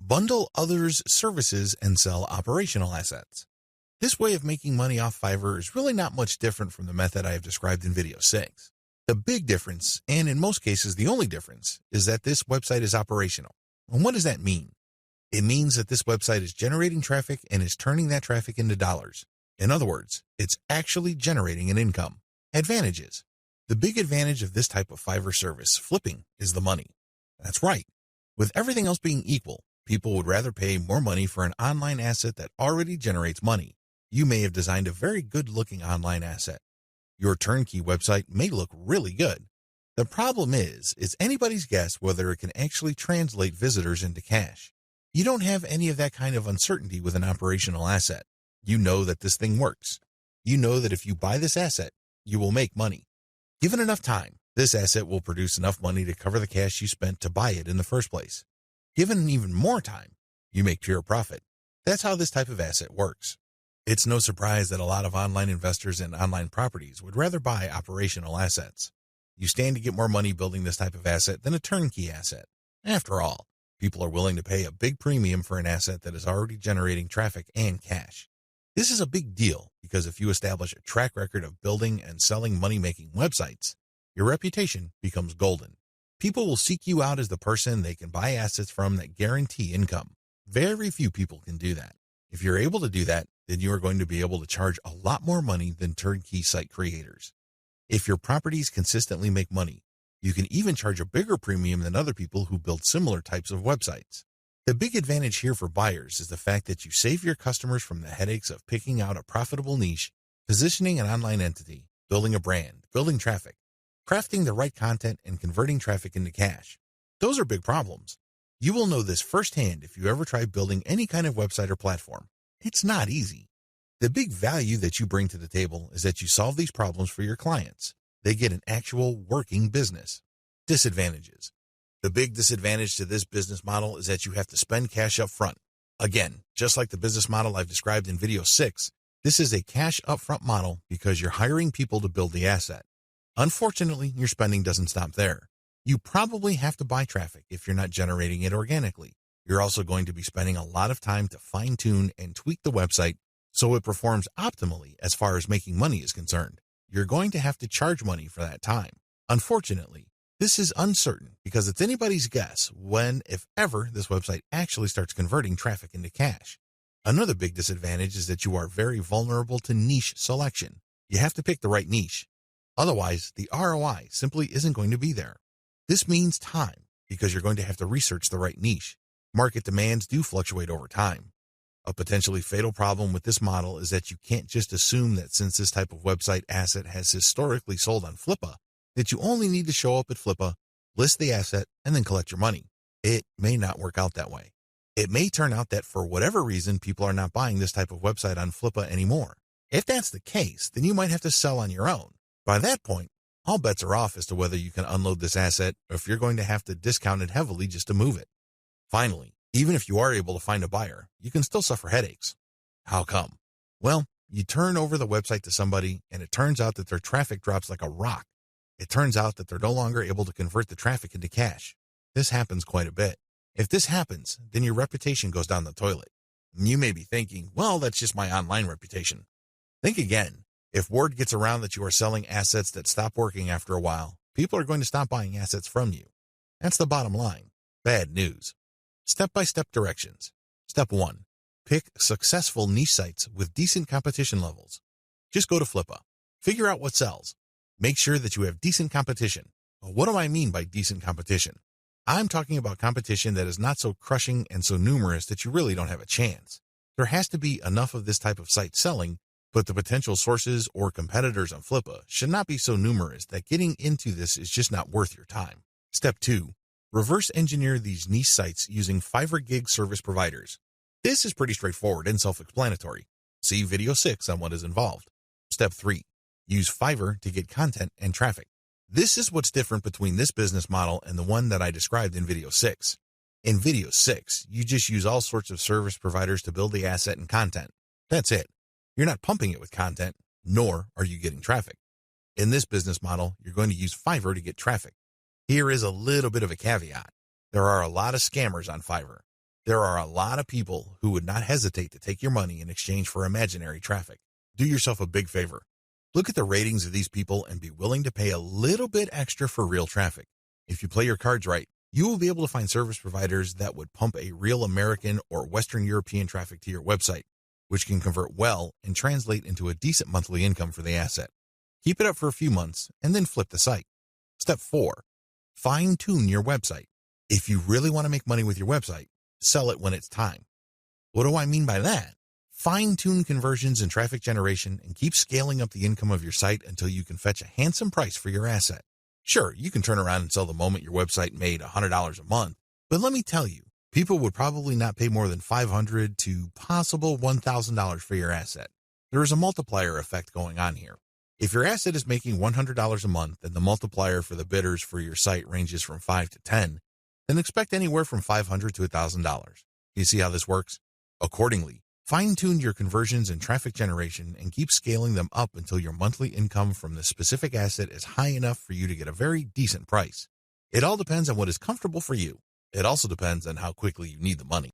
Bundle others' services and sell operational assets. This way of making money off Fiverr is really not much different from the method I have described in video 6. The big difference, and in most cases the only difference, is that this website is operational. And what does that mean? It means that this website is generating traffic and is turning that traffic into dollars. In other words, it's actually generating an income. Advantages. The big advantage of this type of Fiverr service, flipping, is the money. That's right. With everything else being equal, people would rather pay more money for an online asset that already generates money. You may have designed a very good-looking online asset. Your turnkey website may look really good. The problem is, it's anybody's guess whether it can actually translate visitors into cash. You don't have any of that kind of uncertainty with an operational asset. You know that this thing works. You know that if you buy this asset, you will make money. Given enough time, this asset will produce enough money to cover the cash you spent to buy it in the first place. Given even more time, you make pure profit. That's how this type of asset works. It's no surprise that a lot of online investors in online properties would rather buy operational assets. You stand to get more money building this type of asset than a turnkey asset. After all, people are willing to pay a big premium for an asset that is already generating traffic and cash. This is a big deal because if you establish a track record of building and selling money-making websites, your reputation becomes golden. People will seek you out as the person they can buy assets from that guarantee income. Very few people can do that. If you're able to do that, then you are going to be able to charge a lot more money than turnkey site creators. If your properties consistently make money, you can even charge a bigger premium than other people who build similar types of websites. The big advantage here for buyers is the fact that you save your customers from the headaches of picking out a profitable niche, positioning an online entity, building a brand, building traffic, crafting the right content, and converting traffic into cash. Those are big problems. You will know this firsthand if you ever try building any kind of website or platform. It's not easy. The big value that you bring to the table is that you solve these problems for your clients. They get an actual working business. Disadvantages. The big disadvantage to this business model is that you have to spend cash up front. Again, just like the business model I've described in video 6, this is a cash upfront model because you're hiring people to build the asset. Unfortunately, your spending doesn't stop there. You probably have to buy traffic if you're not generating it organically. You're also going to be spending a lot of time to fine-tune and tweak the website so it performs optimally as far as making money is concerned. You're going to have to charge money for that time. Unfortunately, this is uncertain because it's anybody's guess when, if ever, this website actually starts converting traffic into cash. Another big disadvantage is that you are very vulnerable to niche selection. You have to pick the right niche. Otherwise, the ROI simply isn't going to be there. This means time because you're going to have to research the right niche. Market demands do fluctuate over time. A potentially fatal problem with this model is that you can't just assume that since this type of website asset has historically sold on Flippa, that you only need to show up at Flippa, list the asset, and then collect your money. It may not work out that way. It may turn out that for whatever reason, people are not buying this type of website on Flippa anymore. If that's the case, then you might have to sell on your own. By that point, all bets are off as to whether you can unload this asset or if you're going to have to discount it heavily just to move it. Finally, even if you are able to find a buyer, you can still suffer headaches. How come? Well, you turn over the website to somebody and it turns out that their traffic drops like a rock. It turns out that they're no longer able to convert the traffic into cash. This happens quite a bit. If this happens, then your reputation goes down the toilet. You may be thinking, well, that's just my online reputation. Think again. If word gets around that you are selling assets that stop working after a while, people are going to stop buying assets from you. That's the bottom line. Bad news. Step-by-step directions. Step 1. Pick successful niche sites with decent competition levels. Just go to Flippa. Figure out what sells. Make sure that you have decent competition. What do I mean by decent competition? I'm talking about competition that is not so crushing and so numerous that you really don't have a chance. There has to be enough of this type of site selling, but the potential sources or competitors on Flippa should not be so numerous that getting into this is just not worth your time. Step 2. Reverse engineer these niche sites using Fiverr gig service providers. This is pretty straightforward and self-explanatory. See video 6 on what is involved. Step 3. Use Fiverr to get content and traffic. This is what's different between this business model and the one that I described in video 6. In video 6, you just use all sorts of service providers to build the asset and content. That's it. You're not pumping it with content, nor are you getting traffic. In this business model, you're going to use Fiverr to get traffic. Here is a little bit of a caveat. There are a lot of scammers on Fiverr. There are a lot of people who would not hesitate to take your money in exchange for imaginary traffic. Do yourself a big favor. Look at the ratings of these people and be willing to pay a little bit extra for real traffic. If you play your cards right, you will be able to find service providers that would pump a real American or Western European traffic to your website, which can convert well and translate into a decent monthly income for the asset. Keep it up for a few months and then flip the site. Step 4. Fine-tune your website. If you really want to make money with your website, sell it when it's time. What do I mean by that? Fine-tune conversions and traffic generation and keep scaling up the income of your site until you can fetch a handsome price for your asset. Sure, you can turn around and sell the moment your website made $100 a month, but let me tell you, people would probably not pay more than $500 to possible $1,000 for your asset. There is a multiplier effect going on here. If your asset is making $100 a month and the multiplier for the bidders for your site ranges from 5 to 10, then expect anywhere from $500 to $1,000. You see how this works? Accordingly, fine-tune your conversions and traffic generation and keep scaling them up until your monthly income from the specific asset is high enough for you to get a very decent price. It all depends on what is comfortable for you. It also depends on how quickly you need the money.